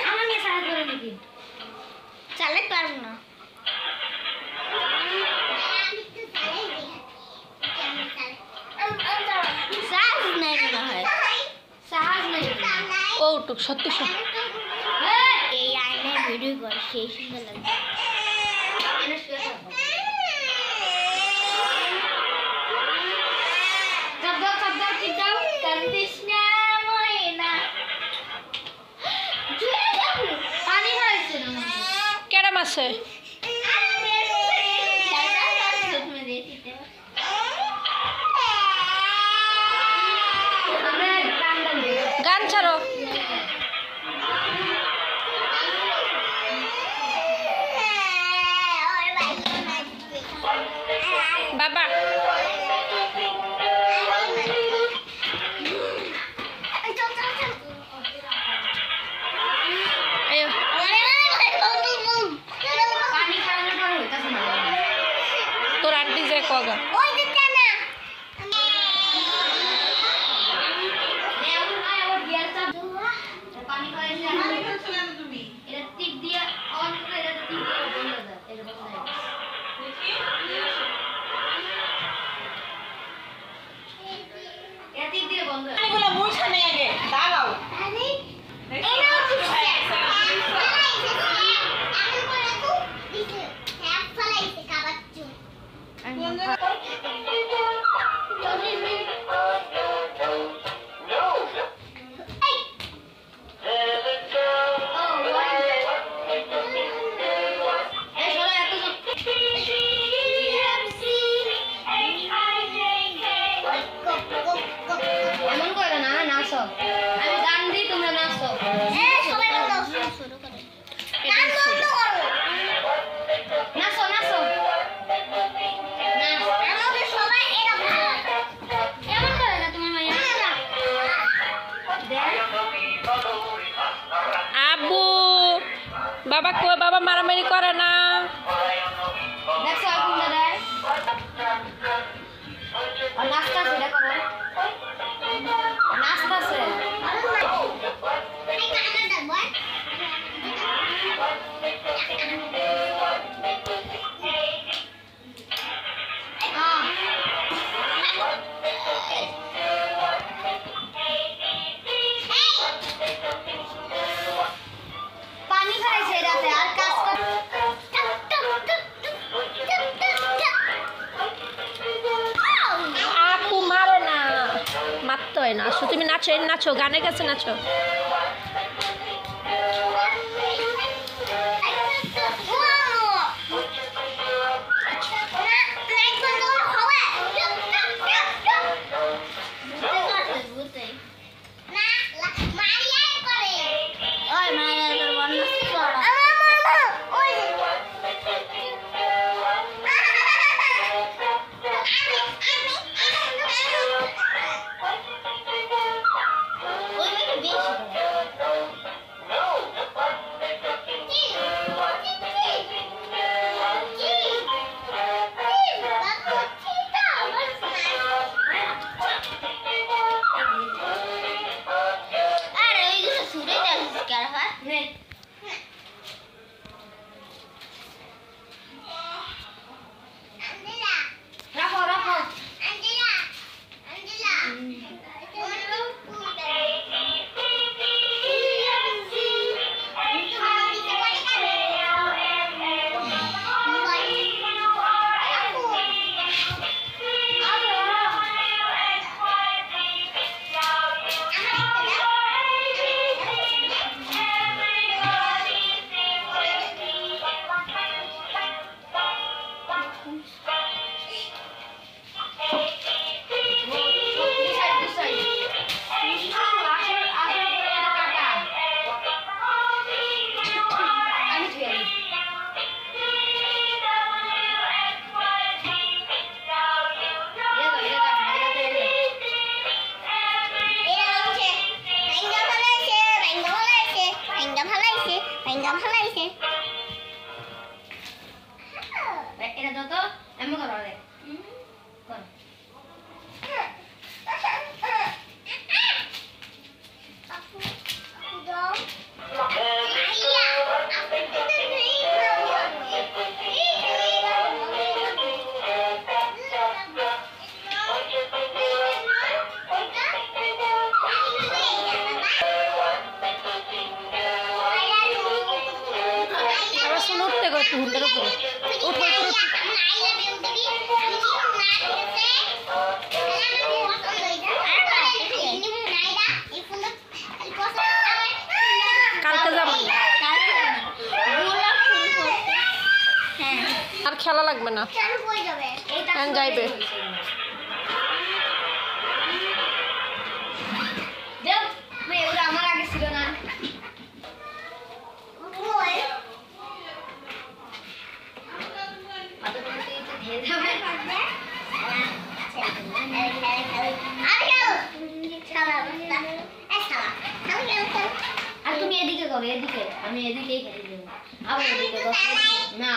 আমার মেয়ে সারা করে নাকি চালাতে পারবো না সাহস নাই মনে হয় সাহস নাই ও টুক সত্যি এই আয়নায় ভিডিও করে সেই সুন্দর লাগছে কেরাম আছে গান ছাড়ো বাবা তোর আন্টি যে কগা আমি গান দিই তোমরা নাচো সবাই শুরু করো নাচো নাচো আমাদের সবাই এমন করে না তোমার মাইয়া আব্বু বাবা কো বাবা মারামারি করে না দেখছো এখন দাদাই আর নাস্তা সেটা করো নাস্তা সে পানি খাইছে রাতে আর কাজ কর আপু মারো না মারতে হয় না আসো তুমি নাচো নাচো গানের কাছে নাচো এটা যত এমন করো রে করো একটু হুন্ডার উপরে উঠো কালকে যাবো আর খেলা লাগবে না যাইবে আমার আগে ছিল না আর তুমি এদিকে করো এদিকে আমি এদিকেই খেলি আবার এদিকে না